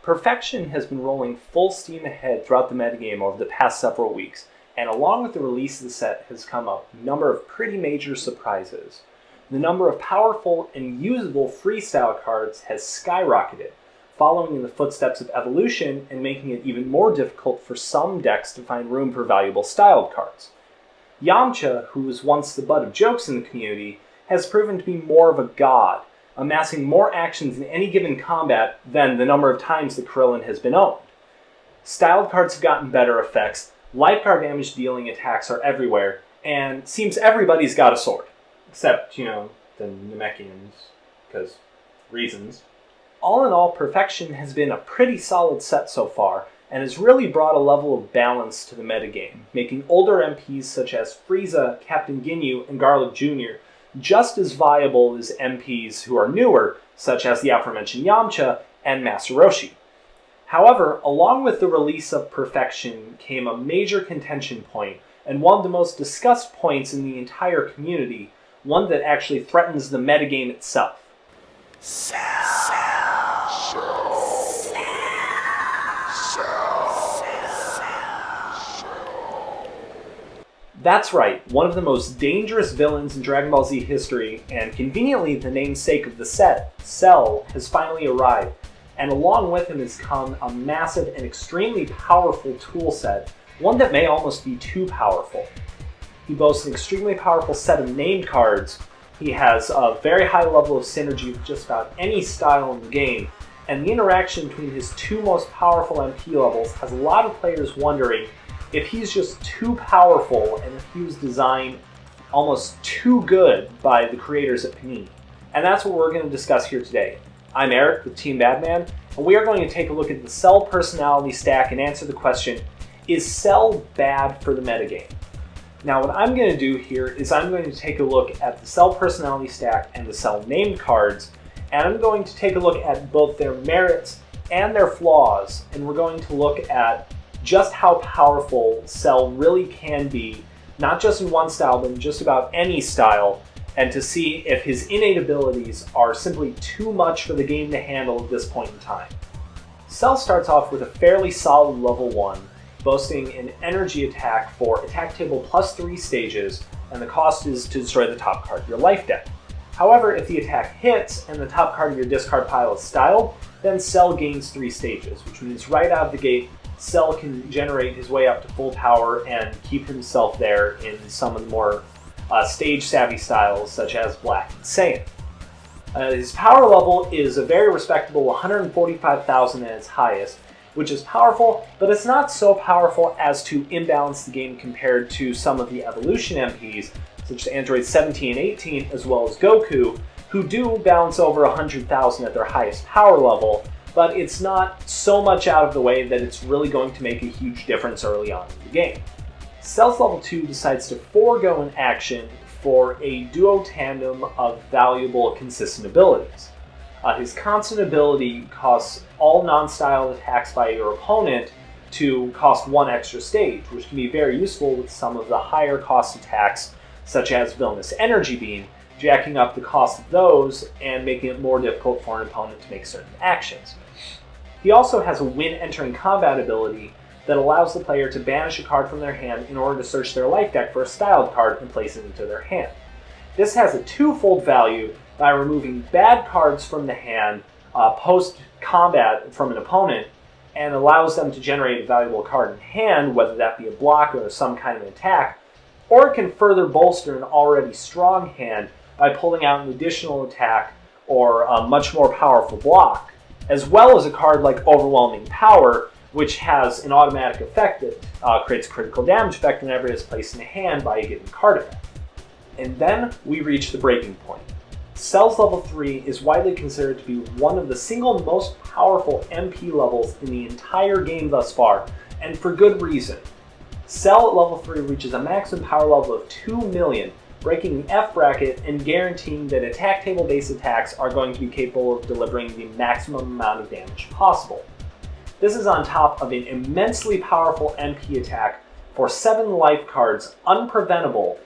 Perfection has been rolling full steam ahead throughout the metagame over the past several weeks, and along with the release of the set has come a number of pretty major surprises. The number of powerful and usable freestyle cards has skyrocketed, following in the footsteps of evolution and making it even more difficult for some decks to find room for valuable styled cards. Yamcha, who was once the butt of jokes in the community, has proven to be more of a god, amassing more actions in any given combat than the number of times that Krillin has been owned. Styled cards have gotten better effects, lifeguard damage dealing attacks are everywhere, and seems everybody's got a sword. Except, the Namekians, because reasons. All in all, Perfection has been a pretty solid set so far, and has really brought a level of balance to the metagame, making older MPs such as Frieza, Captain Ginyu, and Garlic Jr. just as viable as MPs who are newer, such as the aforementioned Yamcha and Master Roshi. However, along with the release of Perfection came a major contention point, and one of the most discussed points in the entire community, one that actually threatens the metagame itself. That's right, one of the most dangerous villains in Dragon Ball Z history, and conveniently the namesake of the set, Cell, has finally arrived, and along with him has come a massive and extremely powerful toolset, one that may almost be too powerful. He boasts an extremely powerful set of named cards, he has a very high level of synergy with just about any style in the game, and the interaction between his two most powerful MP levels has a lot of players wondering if he's just too powerful and if he was designed almost too good by the creators at Panini. And that's what we're going to discuss here today. I'm Eric with Team Badman, and we are going to take a look at the Cell personality stack and answer the question, is Cell bad for the metagame? Now what I'm going to do here is I'm going to take a look at the Cell personality stack and the Cell named cards, and I'm going to take a look at both their merits and their flaws, and we're going to look at just how powerful Cell really can be, not just in one style, but in just about any style, and to see if his innate abilities are simply too much for the game to handle at this point in time. Cell starts off with a fairly solid level 1, boasting an energy attack for attack table plus 3 stages, and the cost is to destroy the top card of your life deck. However, if the attack hits and the top card of your discard pile is styled, then Cell gains 3 stages, which means right out of the gate, Cell can generate his way up to full power and keep himself there in some of the more stage-savvy styles, such as Black and Saiyan. His power level is a very respectable 145,000 at its highest, which is powerful, but it's not so powerful as to imbalance the game compared to some of the Evolution MPs, such as Android 17 and 18, as well as Goku, who do balance over 100,000 at their highest power level, but it's not so much out of the way that it's really going to make a huge difference early on in the game. Cell's level 2 decides to forego an action for a duo tandem of valuable consistent abilities. His constant ability costs all non-styled attacks by your opponent to cost 1 extra stage, which can be very useful with some of the higher cost attacks, such as Villainous Energy Beam, jacking up the cost of those and making it more difficult for an opponent to make certain actions. He also has a When Entering Combat ability that allows the player to banish a card from their hand in order to search their life deck for a styled card and place it into their hand. This has a twofold value by removing bad cards from the hand post-combat from an opponent and allows them to generate a valuable card in hand, whether that be a block or some kind of an attack, or it can further bolster an already strong hand by pulling out an additional attack or a much more powerful block, as well as a card like Overwhelming Power, which has an automatic effect that creates a critical damage effect whenever it is placed in a hand by a given card effect. And then we reach the breaking point. Cell's level 3 is widely considered to be one of the single most powerful MP levels in the entire game thus far, and for good reason. Cell at level 3 reaches a maximum power level of 2 million, breaking the F bracket and guaranteeing that attack table based attacks are going to be capable of delivering the maximum amount of damage possible. This is on top of an immensely powerful MP attack for 7 life cards, unpreventable,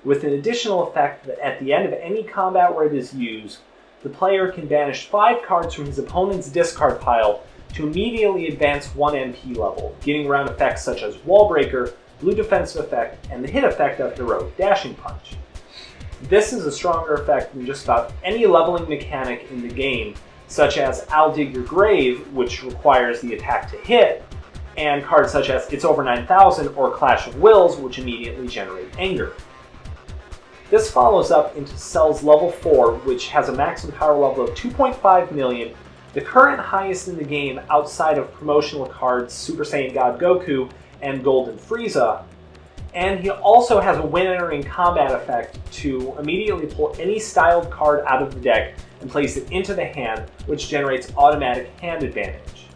with an additional effect that at the end of any combat where it is used, the player can banish 5 cards from his opponent's discard pile to immediately advance 1 MP level, getting around effects such as Wall Breaker, Blue Defensive Effect, and the hit effect of Heroic Dashing Punch. This is a stronger effect than just about any leveling mechanic in the game, such as I'll Dig Your Grave, which requires the attack to hit, and cards such as It's Over 9000 or Clash of Wills, which immediately generate anger. This follows up into Cell's level 4, which has a maximum power level of 2.5 million, the current highest in the game outside of promotional cards Super Saiyan God Goku and Golden Frieza, and he also has a when entering combat effect to immediately pull any styled card out of the deck and place it into the hand, which generates automatic hand advantage.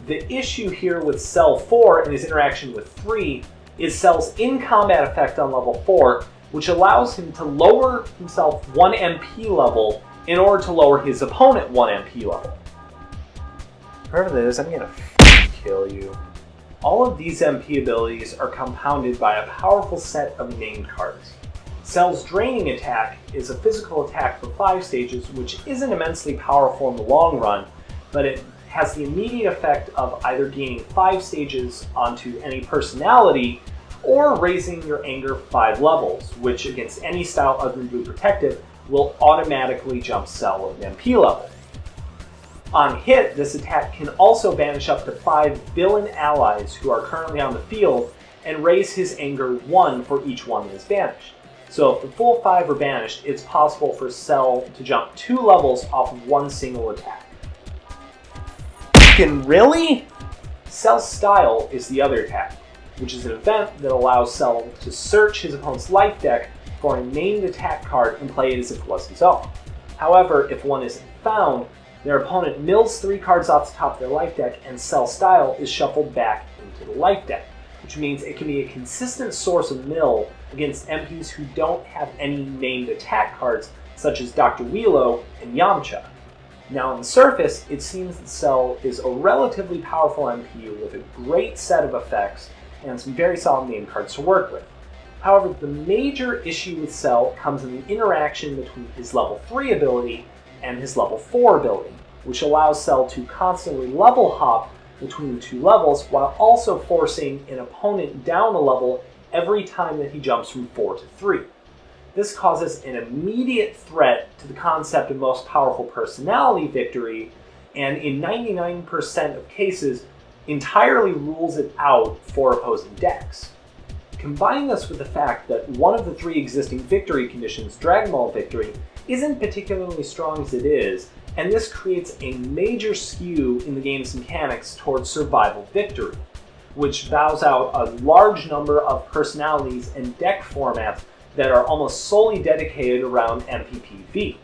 The issue here with Cell 4 and his interaction with 3 is Cell's in-combat effect on level 4, which allows him to lower himself 1 MP level in order to lower his opponent 1 MP level. Whoever that is, I'm gonna kill you. All of these MP abilities are compounded by a powerful set of named cards. Cell's Draining Attack is a physical attack for 5 stages, which isn't immensely powerful in the long run, but it has the immediate effect of either gaining 5 stages onto any personality or raising your anger 5 levels, which against any style other than Blue Protective will automatically jump Cell an MP level. On hit, this attack can also banish up to 5 villain allies who are currently on the field and raise his anger 1 for each one that is banished. So if the full 5 are banished, it's possible for Cell to jump 2 levels off of 1 single attack. Really? Cell's Style is the other attack, which is an event that allows Cell to search his opponent's life deck for a named attack card and play it as if it was his own. However, if one isn't found, their opponent mills 3 cards off the top of their life deck and Cell Style is shuffled back into the life deck, which means it can be a consistent source of mill against MPs who don't have any named attack cards, such as Dr. Wheelo and Yamcha. Now on the surface, it seems that Cell is a relatively powerful MP with a great set of effects and some very solid named cards to work with. However, the major issue with Cell comes in the interaction between his level 3 ability and his level 4 ability, which allows Cell to constantly level hop between the 2 levels while also forcing an opponent down a level every time that he jumps from 4 to 3. This causes an immediate threat to the concept of most powerful personality victory, and in 99% of cases, entirely rules it out for opposing decks. Combine this with the fact that one of the 3 existing victory conditions, Dragon Ball Victory, isn't particularly strong as it is, and this creates a major skew in the game's mechanics towards survival victory, which bows out a large number of personalities and deck formats that are almost solely dedicated around MPPV.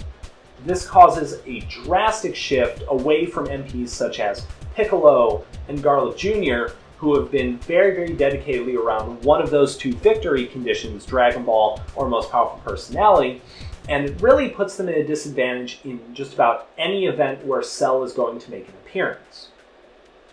This causes a drastic shift away from MPs such as Piccolo and Garlic Jr., who have been very, very dedicatedly around one of those 2 victory conditions, Dragon Ball or Most Powerful Personality, and it really puts them at a disadvantage in just about any event where Cell is going to make an appearance.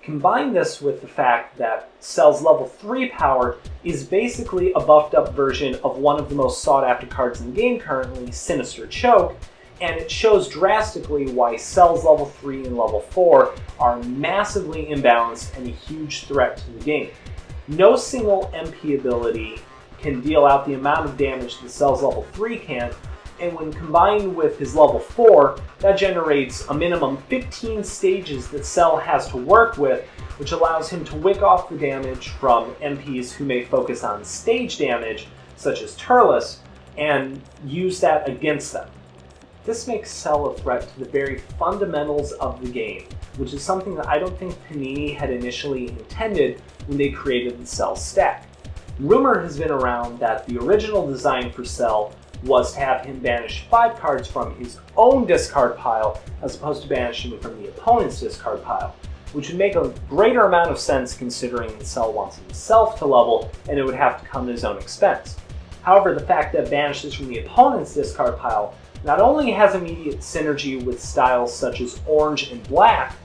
Combine this with the fact that Cell's level 3 power is basically a buffed up version of one of the most sought after cards in the game currently, Sinister Choke, and it shows drastically why Cell's level 3 and level 4 are massively imbalanced and a huge threat to the game. No single MP ability can deal out the amount of damage that Cell's level 3 can, and when combined with his level 4, that generates a minimum 15 stages that Cell has to work with, which allows him to wick off the damage from MPs who may focus on stage damage, such as Turles, and use that against them. This makes Cell a threat to the very fundamentals of the game, which is something that I don't think Panini had initially intended when they created the Cell stack. Rumor has been around that the original design for Cell was to have him banish 5 cards from his own discard pile as opposed to banishing them from the opponent's discard pile, which would make a greater amount of sense considering that Cell wants himself to level and it would have to come at his own expense. However, the fact that banishes from the opponent's discard pile not only has immediate synergy with styles such as orange and black,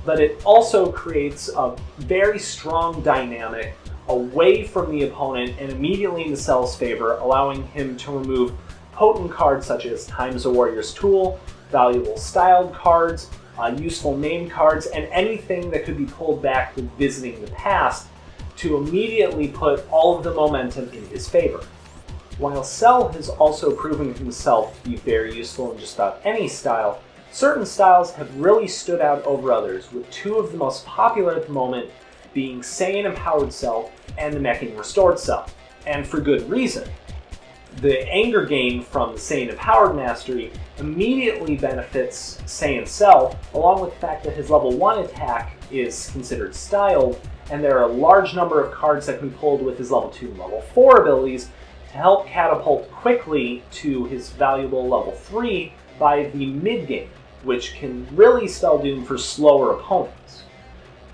but it also creates a very strong dynamic away from the opponent and immediately into Cell's favor, allowing him to remove potent cards such as Time's a Warrior's Tool, valuable styled cards, useful name cards, and anything that could be pulled back with visiting the past to immediately put all of the momentum in his favor. While Cell has also proven himself to be very useful in just about any style, certain styles have really stood out over others, with two of the most popular at the moment being Saiyan Empowered Cell and the Meching Restored Cell, and for good reason. The anger gain from the Saiyan Empowered Mastery immediately benefits Saiyan Cell, along with the fact that his level 1 attack is considered styled, and there are a large number of cards that can be pulled with his level 2 and level 4 abilities to help catapult quickly to his valuable level 3 by the mid-game, which can really spell doom for slower opponents.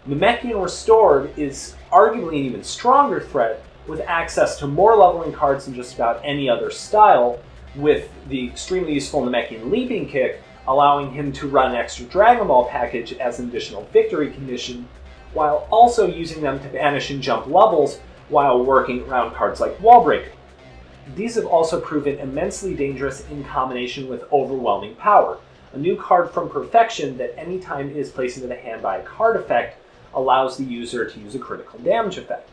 The Meching Restored is arguably an even stronger threat, with access to more leveling cards than just about any other style, with the extremely useful Namekian Leaping Kick allowing him to run an extra Dragon Ball package as an additional victory condition, while also using them to banish and jump levels while working around cards like Wall Breaker. These have also proven immensely dangerous in combination with Overwhelming Power, a new card from Perfection that anytime it is placed into the hand by a card effect allows the user to use a critical damage effect.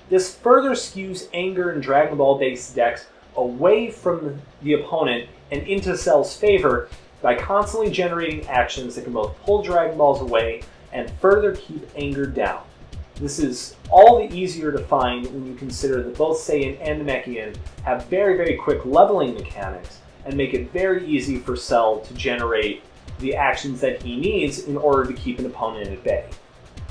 This further skews Anger and Dragon Ball based decks away from the opponent and into Cell's favor by constantly generating actions that can both pull Dragon Balls away and further keep Anger down. This is all the easier to find when you consider that both Saiyan and Namekian have very, very quick leveling mechanics and make it very easy for Cell to generate the actions that he needs in order to keep an opponent at bay.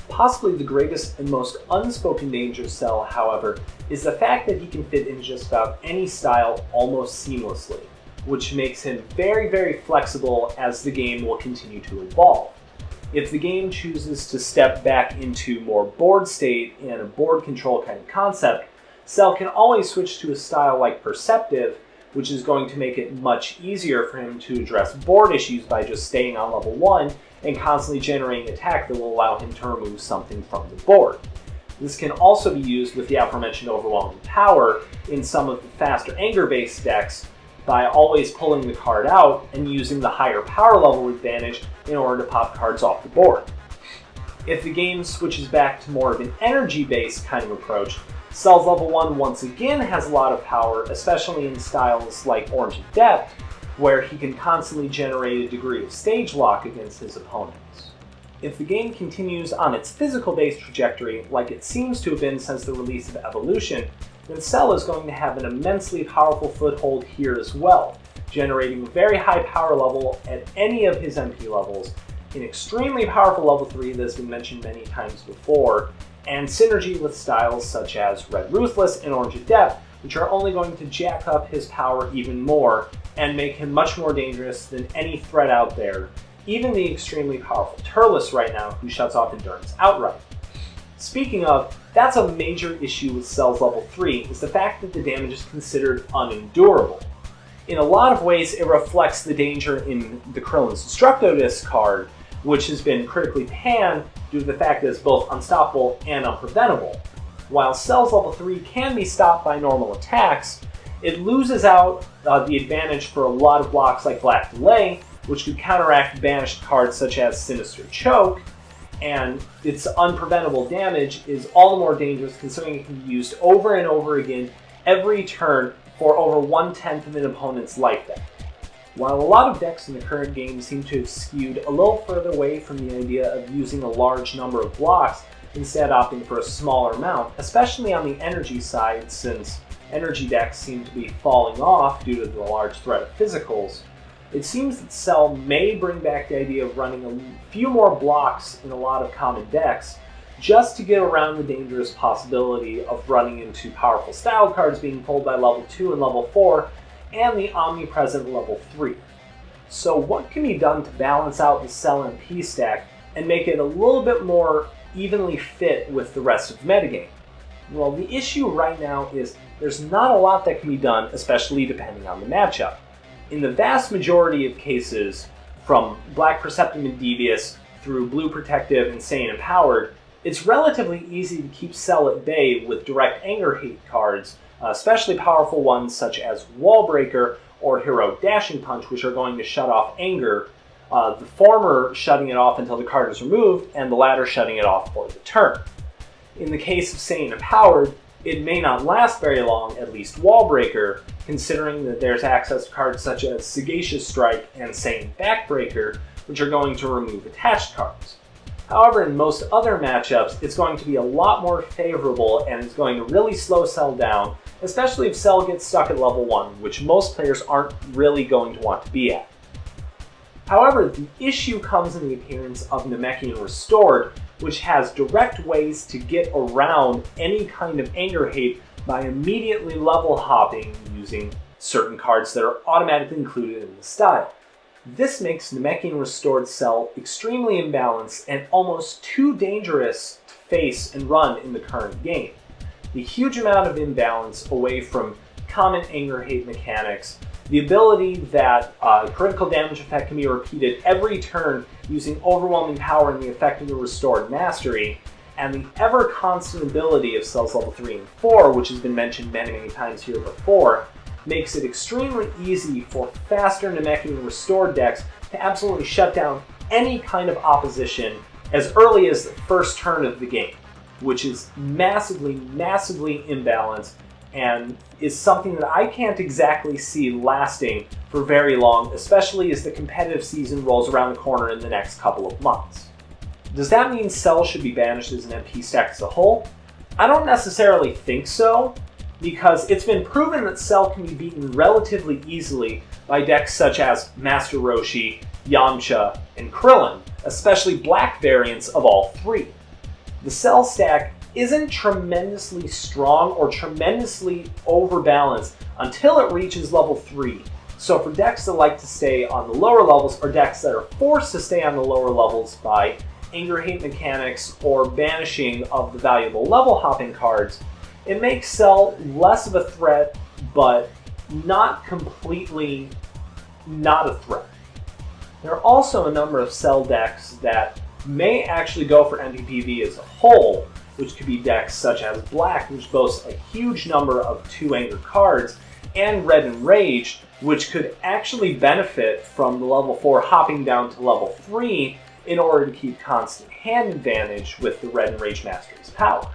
Possibly the greatest and most unspoken danger of Cell, however, is the fact that he can fit in just about any style almost seamlessly, which makes him very, very flexible as the game will continue to evolve. If the game chooses to step back into more board state and a board control kind of concept, Cell can always switch to a style like Perceptive, which is going to make it much easier for him to address board issues by just staying on level 1 and constantly generating attack that will allow him to remove something from the board. This can also be used with the aforementioned Overwhelming Power in some of the faster anger-based decks by always pulling the card out and using the higher power level advantage in order to pop cards off the board. If the game switches back to more of an energy-based kind of approach, Cell's level 1 once again has a lot of power, especially in styles like Orange Adept, where he can constantly generate a degree of stage lock against his opponents. If the game continues on its physical-based trajectory, like it seems to have been since the release of Evolution, then Cell is going to have an immensely powerful foothold here as well, generating a very high power level at any of his MP levels, an extremely powerful level 3 that has been mentioned many times before, and synergy with styles such as Red Ruthless and Orange Adept, which are only going to jack up his power even more and make him much more dangerous than any threat out there, even the extremely powerful Turles right now, who shuts off Endurance outright. Speaking of, that's a major issue with Cell's level 3, is the fact that the damage is considered unendurable. In a lot of ways, it reflects the danger in the Krillin's Destructo Disc card, which has been critically panned due to the fact that it's both unstoppable and unpreventable. While Cell's level 3 can be stopped by normal attacks, it loses out the advantage for a lot of blocks like Black Delay, which could counteract banished cards such as Sinister Choke, and its unpreventable damage is all the more dangerous considering it can be used over and over again every turn for over 1/10 of an opponent's life deck. While a lot of decks in the current game seem to have skewed a little further away from the idea of using a large number of blocks, instead opting for a smaller amount, especially on the energy side since energy decks seem to be falling off due to the large threat of physicals, it seems that Cell may bring back the idea of running a few more blocks in a lot of common decks just to get around the dangerous possibility of running into powerful style cards being pulled by level 2 and level 4 and the omnipresent level 3. So what can be done to balance out the Cell MP stack and make it a little bit more evenly fit with the rest of the metagame? Well, the issue right now is there's not a lot that can be done, especially depending on the matchup. In the vast majority of cases, from Black Perceptive and Devious through Blue Protective and Saiyan Empowered, it's relatively easy to keep Cell at bay with direct anger hate cards, especially powerful ones such as Wall Breaker or Heroic Dashing Punch, which are going to shut off anger The former shutting it off until the card is removed, and the latter shutting it off for the turn. In the case of Saiyan Empowered, it may not last very long, at least Wallbreaker, considering that there's access to cards such as Sagacious Strike and Saiyan Backbreaker, which are going to remove attached cards. However, in most other matchups, it's going to be a lot more favorable and is going to really slow Cell down, especially if Cell gets stuck at level 1, which most players aren't really going to want to be at. However, the issue comes in the appearance of Namekian Restored, which has direct ways to get around any kind of anger hate by immediately level hopping using certain cards that are automatically included in the style. This makes Namekian Restored Cell extremely imbalanced and almost too dangerous to face and run in the current game. The huge amount of imbalance away from common anger hate mechanics, the ability that critical damage effect can be repeated every turn using overwhelming power and the effect of the Restored Mastery, and the ever-constant ability of Cells level 3 and 4, which has been mentioned many times here before, makes it extremely easy for faster Namekian Restored decks to absolutely shut down any kind of opposition as early as the first turn of the game, which is massively imbalanced and is something that I can't exactly see lasting for very long, especially as the competitive season rolls around the corner in the next couple of months. Does that mean Cell should be banished as an MP stack as a whole? I don't necessarily think so, because it's been proven that Cell can be beaten relatively easily by decks such as Master Roshi, Yamcha, and Krillin, especially black variants of all three. The Cell stack isn't tremendously strong or tremendously overbalanced until it reaches level 3. So for decks that like to stay on the lower levels, or decks that are forced to stay on the lower levels by anger hate mechanics or banishing of the valuable level hopping cards, it makes Cell less of a threat, but not completely not a threat. There are also a number of Cell decks that may actually go for MPPV as a whole, which could be decks such as Black, which boasts a huge number of 2 anger cards, and Red and Rage, which could actually benefit from the level 4 hopping down to level 3 in order to keep constant hand advantage with the Red and Rage Mastery's power.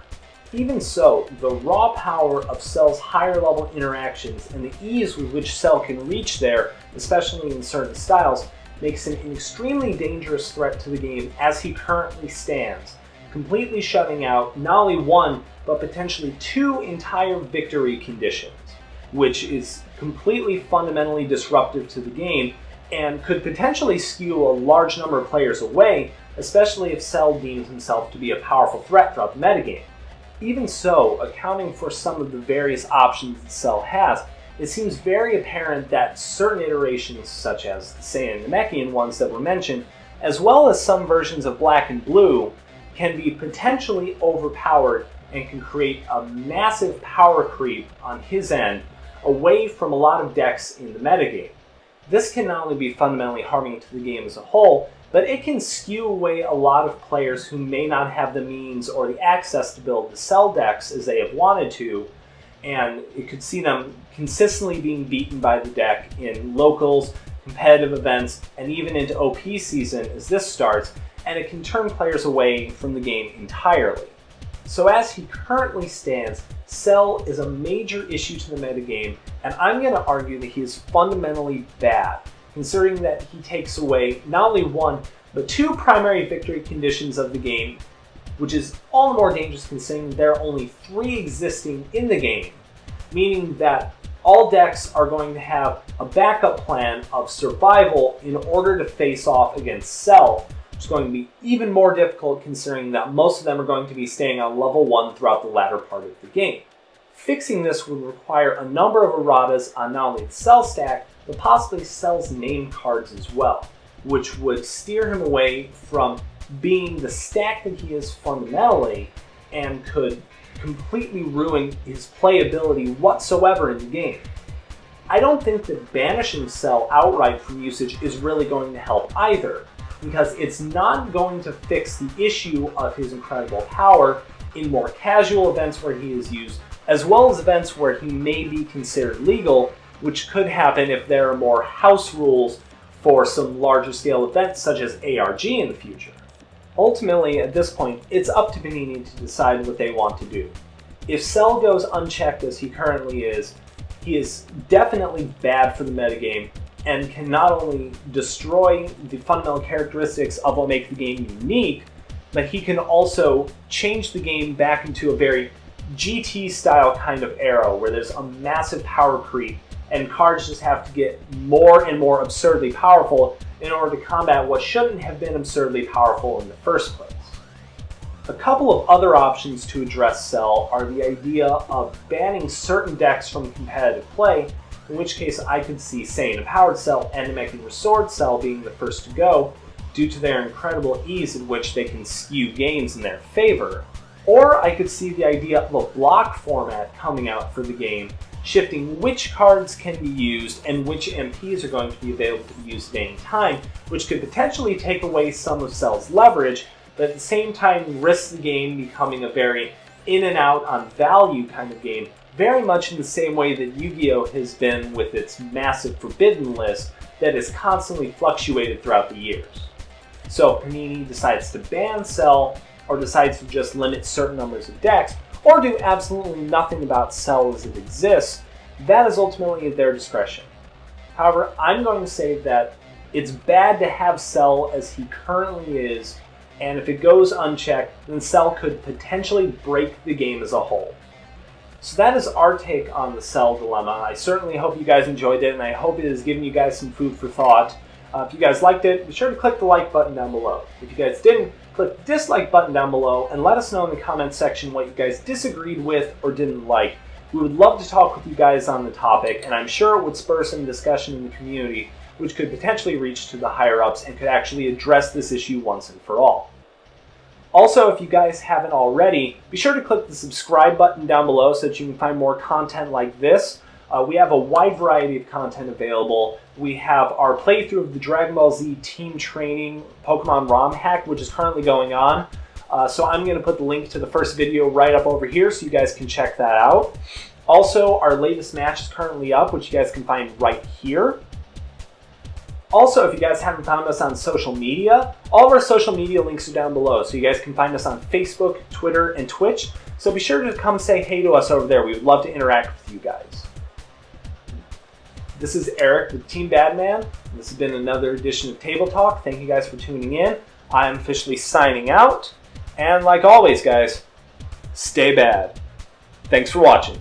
Even so, the raw power of Cell's higher level interactions and the ease with which Cell can reach there, especially in certain styles, makes him an extremely dangerous threat to the game as he currently stands, completely shutting out not only 1, but potentially 2 entire victory conditions, which is completely fundamentally disruptive to the game and could potentially skew a large number of players away, especially if Cell deems himself to be a powerful threat throughout the metagame. Even so, accounting for some of the various options that Cell has, it seems very apparent that certain iterations, such as the Saiyan and Namekian ones that were mentioned, as well as some versions of Black and Blue, can be potentially overpowered and can create a massive power creep on his end away from a lot of decks in the metagame. This can not only be fundamentally harming to the game as a whole, but it can skew away a lot of players who may not have the means or the access to build the Cell decks as they have wanted to, and it could see them consistently being beaten by the deck in locals, competitive events, and even into OP season as this starts, and it can turn players away from the game entirely. So as he currently stands, Cell is a major issue to the metagame, and I'm going to argue that he is fundamentally bad, considering that he takes away not only 1, but 2 primary victory conditions of the game, which is all the more dangerous considering there are only 3 existing in the game, meaning that all decks are going to have a backup plan of survival in order to face off against Cell, which is going to be even more difficult considering that most of them are going to be staying on level 1 throughout the latter part of the game. Fixing this would require a number of erratas on not only the Cell stack, but possibly Cell's name cards as well, which would steer him away from being the stack that he is fundamentally and could completely ruin his playability whatsoever in the game. I don't think that banishing Cell outright from usage is really going to help either, because it's not going to fix the issue of his incredible power in more casual events where he is used, as well as events where he may be considered legal, which could happen if there are more house rules for some larger scale events such as ARG in the future. Ultimately, at this point, it's up to Panini to decide what they want to do. If Cell goes unchecked as he currently is, he is definitely bad for the metagame and can not only destroy the fundamental characteristics of what make the game unique, but he can also change the game back into a very GT-style kind of era where there's a massive power creep and cards just have to get more and more absurdly powerful in order to combat what shouldn't have been absurdly powerful in the first place. A couple of other options to address Cell are the idea of banning certain decks from competitive play, in which case I could see, say, an Empowered Cell and a Restored Cell being the first to go, due to their incredible ease in which they can skew games in their favor. Or I could see the idea of a block format coming out for the game, shifting which cards can be used and which MPs are going to be available to be used at any time, which could potentially take away some of Cell's leverage, but at the same time risk the game becoming a very in and out on value kind of game, very much in the same way that Yu-Gi-Oh! Has been with its massive Forbidden list that has constantly fluctuated throughout the years. So if Panini decides to ban Cell, or decides to just limit certain numbers of decks, or do absolutely nothing about Cell as it exists, that is ultimately at their discretion. However, I'm going to say that it's bad to have Cell as he currently is, and if it goes unchecked, then Cell could potentially break the game as a whole. So that is our take on the Cell dilemma. I certainly hope you guys enjoyed it, and I hope it has given you guys some food for thought. If you guys liked it, be sure to click the like button down below. If you guys didn't, click the dislike button down below and let us know in the comments section what you guys disagreed with or didn't like. We would love to talk with you guys on the topic, and I'm sure it would spur some discussion in the community, which could potentially reach to the higher-ups and could actually address this issue once and for all. Also, if you guys haven't already, be sure to click the subscribe button down below so that you can find more content like this. We have a wide variety of content available. We have our playthrough of the Dragon Ball Z Team Training Pokemon ROM hack, which is currently going on. So I'm going to put the link to the first video right up over here so you guys can check that out. Also, our latest match is currently up, which you guys can find right here. Also, if you guys haven't found us on social media, all of our social media links are down below, so you guys can find us on Facebook, Twitter, and Twitch. So be sure to come say hey to us over there. We would love to interact with you guys. This is Eric with Team Badman. This has been another edition of Table Talk. Thank you guys for tuning in. I am officially signing out. And like always, guys, stay bad. Thanks for watching.